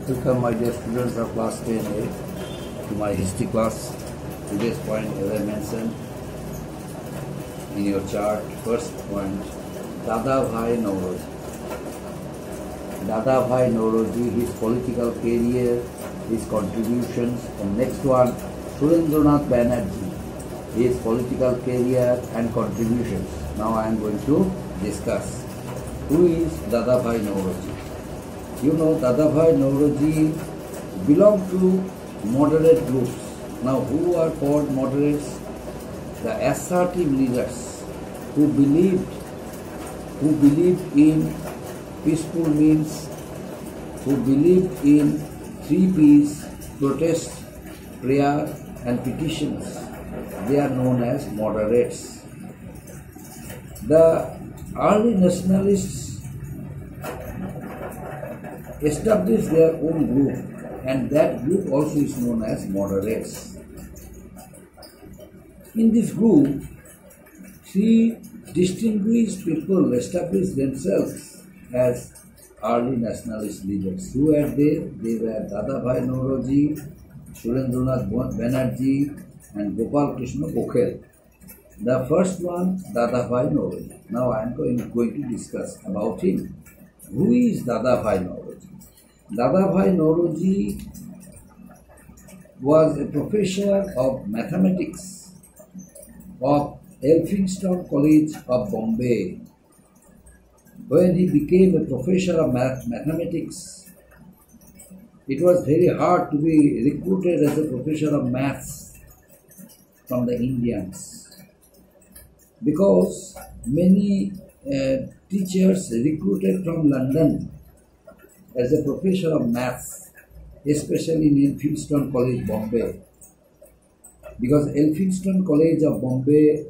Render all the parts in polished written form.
Welcome my dear students of class 10A to my history class. Today's point, as I mentioned in your chart, first point, Dadabhai Naoroji. Dadabhai Naoroji, his political career, his contributions, and next one, Surendranath Banerjee, his political career and contributions. Now I am going to discuss who is Dadabhai Naoroji. You know, Dadabhai Naoroji belonged to moderate groups. Now, who are called moderates? The assertive leaders who believed in peaceful means, who believed in 3 P's: protest, prayer, and petitions. They are known as moderates. The early nationalists established their own group, and that group also is known as moderates. In this group, 3 distinguished people established themselves as early nationalist leaders. Who were they? They were Dadabhai Naoroji, Surendranath Banerjee, and Gopal Krishna Gokhale. The first one, Dadabhai Naoroji. Now I am going to discuss about him. Who is Dadabhai Naoroji? Dadabhai Naoroji was a professor of mathematics of Elphinstone College of Bombay. When he became a professor of mathematics, it was very hard to be recruited as a professor of maths from the Indians, because many teachers recruited from London as a professor of maths, especially in Elphinstone College, Bombay, because Elphinstone College of Bombay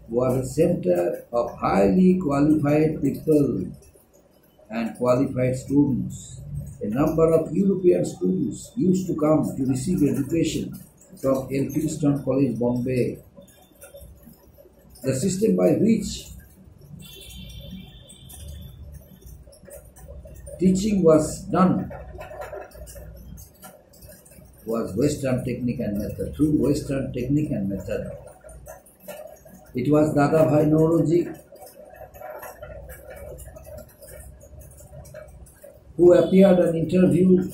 was a center of highly qualified people and qualified students. A number of European students used to come to receive education from Elphinstone College, Bombay. The system by which teaching was done was Western technique and method. Through Western technique and method, it was Dadabhai Naoroji who appeared and interviewed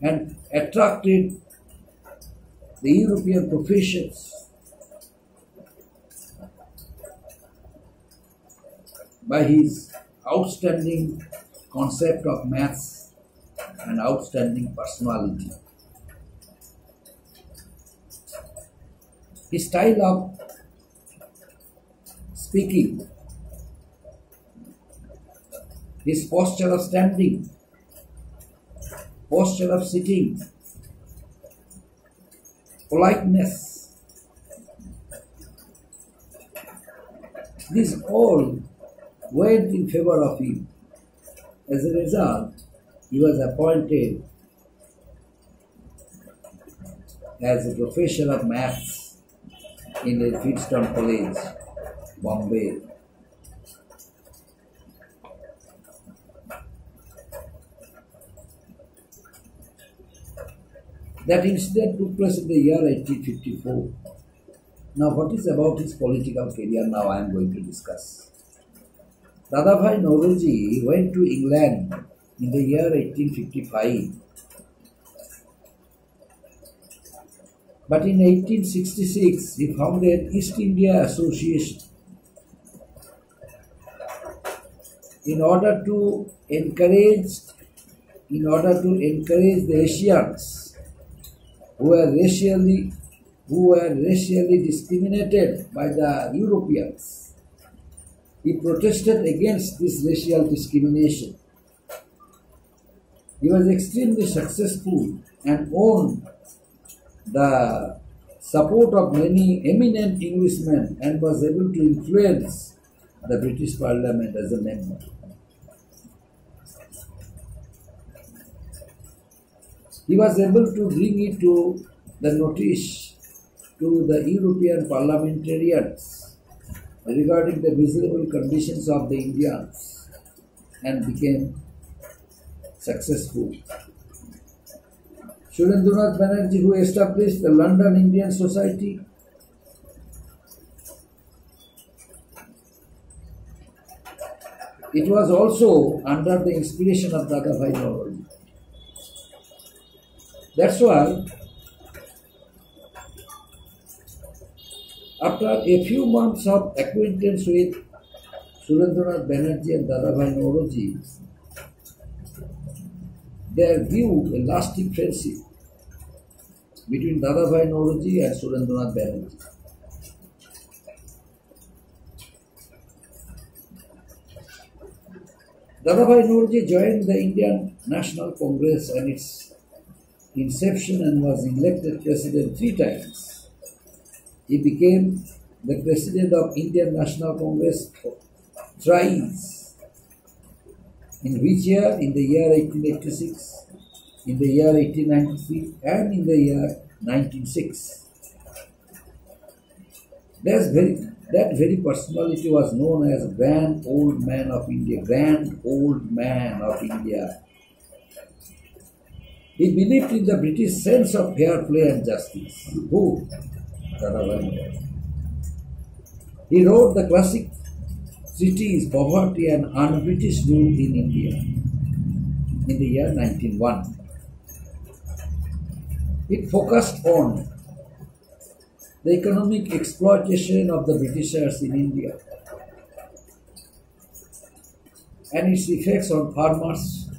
and attracted the European professors by his outstanding concept of maths and outstanding personality. His style of speaking, his posture of standing, posture of sitting, politeness, these all went in favor of him. As a result, he was appointed as a professor of maths in Elphinstone College, Bombay. That incident took place in the year 1854. Now, what is about his political career? Now I am going to discuss. Dadabhai Naoroji went to England in the year 1855. But in 1866, he founded East India Association in order to encourage the Asians who were racially discriminated by the Europeans. He protested against this racial discrimination. He was extremely successful and won the support of many eminent Englishmen and was able to influence the British Parliament as a member. He was able to bring it to the notice to the European parliamentarians regarding the miserable conditions of the Indians. and became successful. Surendranath Banerjee, who established the London Indian Society, it was also under the inspiration of Dadabhai Naoroji. That's why, after a few months of acquaintance with Surendranath Banerjee and Dadabhai Naoroji, there grew a lasting friendship between Dadabhai Naoroji and Surendranath Banerjee. Dadabhai Naoroji joined the Indian National Congress and its inception and was elected president 3 times. He became the president of Indian National Congress thrice. In which year? In the year 1886, in the year 1893 and in the year 1906. That very personality was known as Grand Old Man of India. Grand Old Man of India. He believed in the British sense of fair play and justice. Who? Dadabhai Naoroji. He wrote the classic treatise Poverty and Un-British Rule in India in the year 1901. It focused on the economic exploitation of the Britishers in India and its effects on farmers,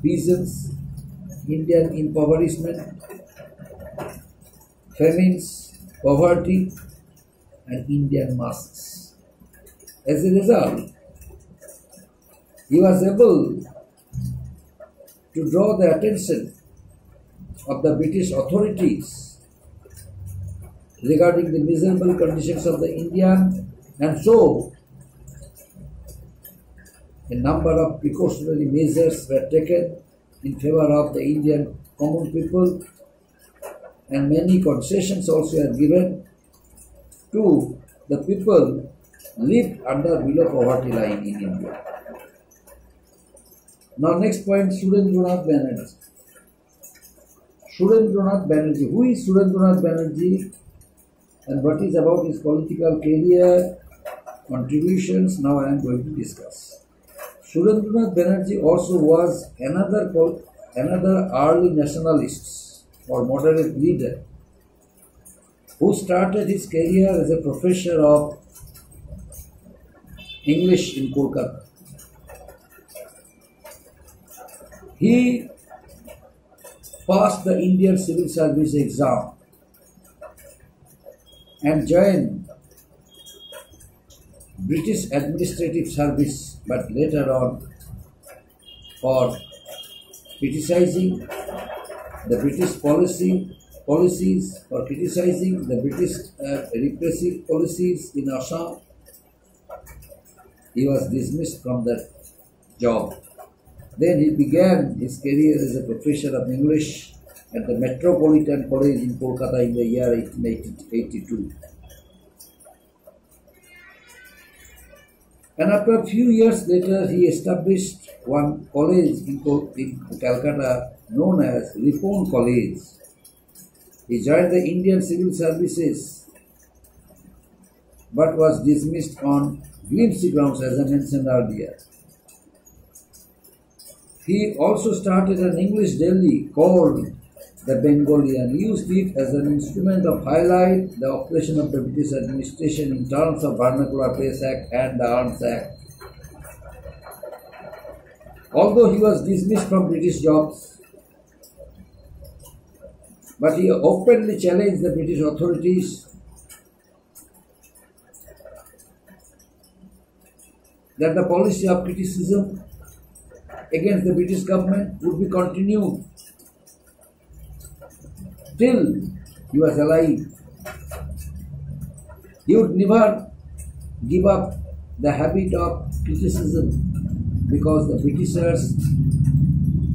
peasants, Indian impoverishment, famines, poverty, and Indian masses. As a result, he was able to draw the attention of the British authorities regarding the miserable conditions of the Indian, and so a number of precautionary measures were taken in favor of the Indian common people, and many concessions also were given to the people lived under below poverty line in India. Now next point, Surendranath Banerjee. Surendranath Banerjee. Who is Surendranath Banerjee and what is about his political career, contributions? Now I am going to discuss. Surendranath Banerjee also was another early nationalist or moderate leader who started his career as a professor of English in Kolkata. He passed the Indian Civil Service exam and joined British Administrative Service, but later on for criticizing the British policies, for criticizing the British repressive policies in Assam, he was dismissed from that job. Then he began his career as a professor of English at the Metropolitan College in Kolkata in the year 1882. And after a few years later, he established one college in Calcutta known as Ripon College. He joined the Indian Civil Services but was dismissed on whimsy grounds, as I mentioned earlier. He also started an English daily called The Bengalian, used it as an instrument of highlight the operation of the British administration in terms of Vernacular Press Act and the Arms Act. Although he was dismissed from British jobs, but he openly challenged the British authorities that the policy of criticism against the British government would be continued till he was alive. He would never give up the habit of criticism because the Britishers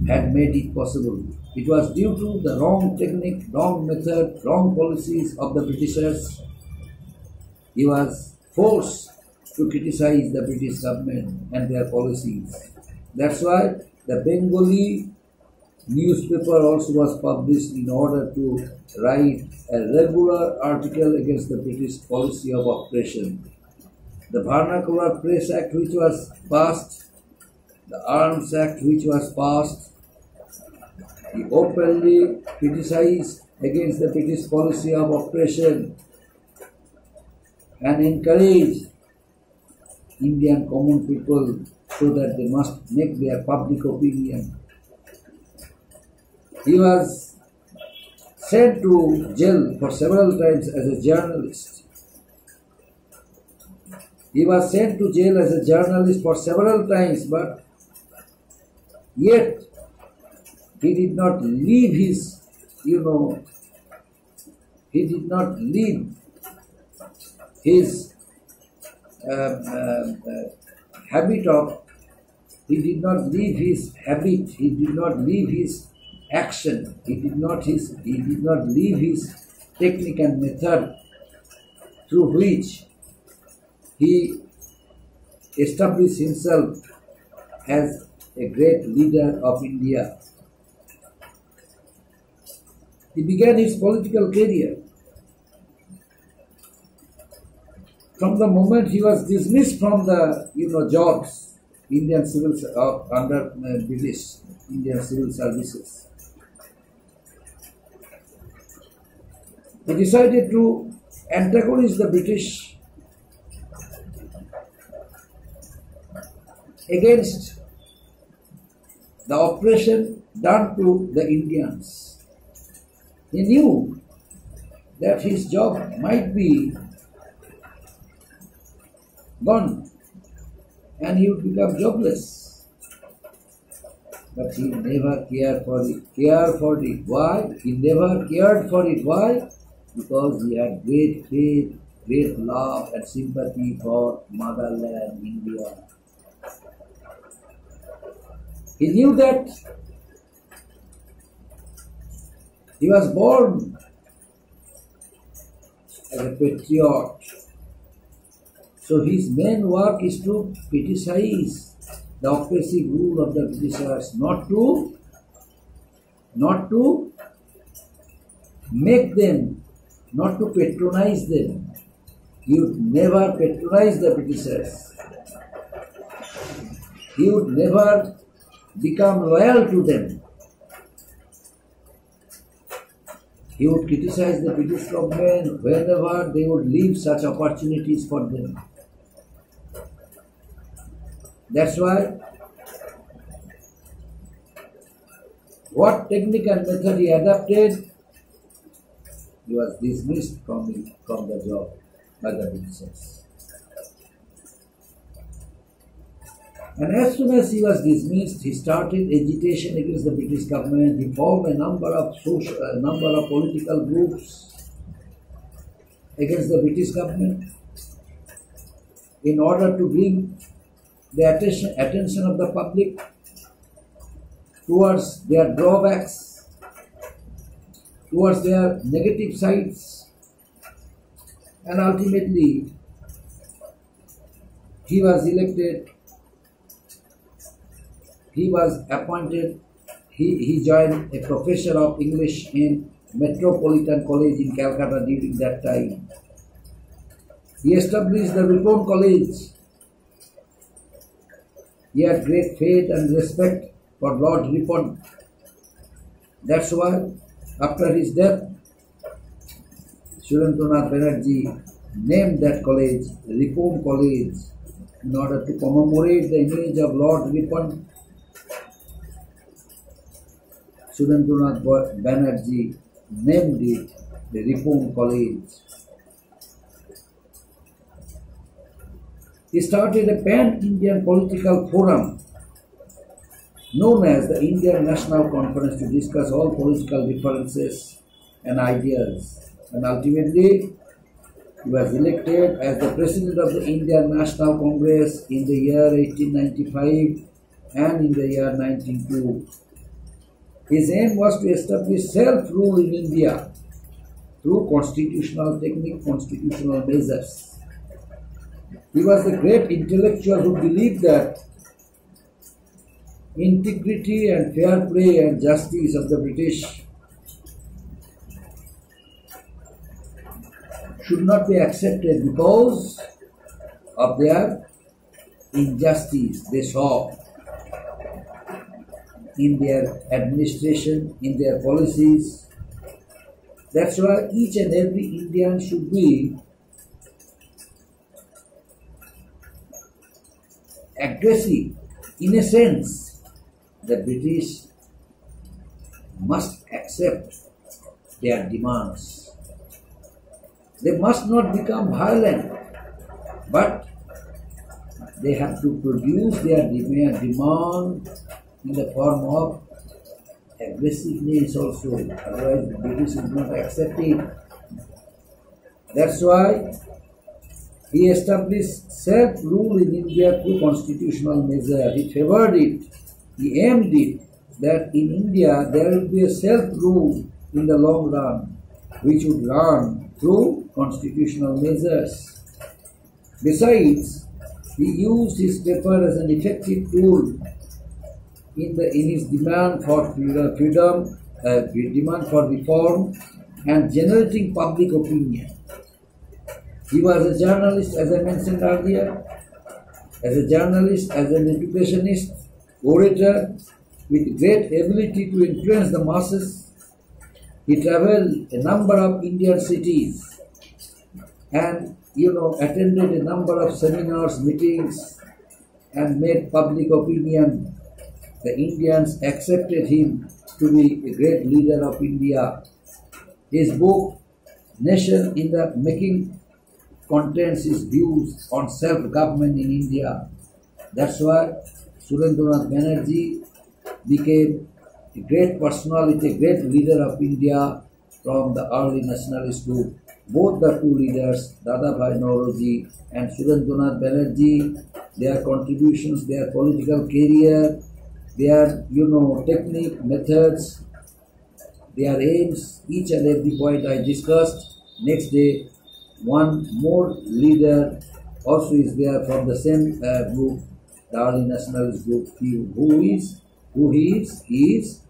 had made it possible. It was due to the wrong technique, wrong method, wrong policies of the Britishers. He was forced to criticize the British government and their policies. That's why the Bengali newspaper also was published in order to write a regular article against the British policy of oppression. The Vernacular Press Act which was passed, the Arms Act which was passed, he openly criticized against the British policy of oppression and encouraged Indian common people so that they must make their public opinion. He was sent to jail for several times as a journalist. He was sent to jail as a journalist for several times, but yet he did not leave his, he did not leave his habit of, he did not leave his habit, he did not leave his action, he did not leave his technique and method through which he established himself as a great leader of India. He began his political career from the moment he was dismissed from the jobs, Indian civil under British Indian civil services. He decided to antagonize the British against the oppression done to the Indians. He knew that his job might be gone and he would become jobless. But he never cared for it. Why? He never cared for it. Why? Because he had great faith, great love and sympathy for motherland, India. He knew that he was born as a patriot. So his main work is to criticize the oppressive rule of the Britishers, not to make them, not to patronize them. He would never patronize the Britishers. He would never become loyal to them. He would criticize the British government whenever they would leave such opportunities for them. That's why what technique and method he adapted, he was dismissed from the job by the Britishers. And as soon as he was dismissed, he started agitation against the British government. He formed a number of political groups against the British government in order to bring the attention of the public towards their drawbacks, towards their negative sides, and ultimately he was elected. He was appointed, he joined a professor of English in Metropolitan College in Calcutta during that time. He established the Ripon College. He had great faith and respect for Lord Ripon. That's why, after his death, Surendranath Banerjee named that college Ripon College in order to commemorate the image of Lord Ripon. Surendranath Banerjee named it the Ripon College. He started a pan-Indian political forum known as the Indian National Conference to discuss all political differences and ideas. And ultimately, he was elected as the President of the Indian National Congress in the year 1895 and in the year 1902. His aim was to establish self-rule in India through constitutional technique, constitutional measures. He was the great intellectual who believed that integrity and fair play and justice of the British should not be accepted because of their injustice they saw in their administration, in their policies. That's why each and every Indian should be aggressive. In a sense, the British must accept their demands. They must not become violent, but they have to produce their demand in the form of aggressiveness also. Otherwise, the British will not accept it. That's why he established self-rule in India through constitutional measure. He favored it. He aimed it that in India there will be a self-rule in the long run, which would run through constitutional measures. Besides, he used his paper as an effective tool in his demand for freedom, demand for reform, and generating public opinion. He was a journalist, as I mentioned earlier, as a journalist, as an educationist, orator, with great ability to influence the masses. He traveled a number of Indian cities and, attended a number of seminars, meetings, and made public opinion. The Indians accepted him to be a great leader of India. His book, Nation in the Making, contains his views on self-government in India. That's why Surendranath Banerjee became a great personality, a great leader of India from the early nationalist group. Both the two leaders, Dadabhai Nauroji and Surendranath Banerjee, their contributions, their political career, their technique, methods, their aims, each and every point I discussed. Next day, one more leader also is there from the same group, the early nationalist group. He is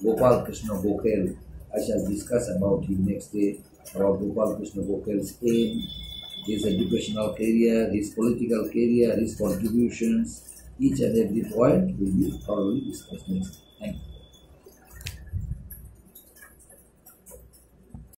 Gopal Krishna Gokhale. I shall discuss about him next day, about Gopal Krishna Gokhale's aim, his educational career, his political career, his contributions. Each and every point will be thoroughly discussed next. Thank you.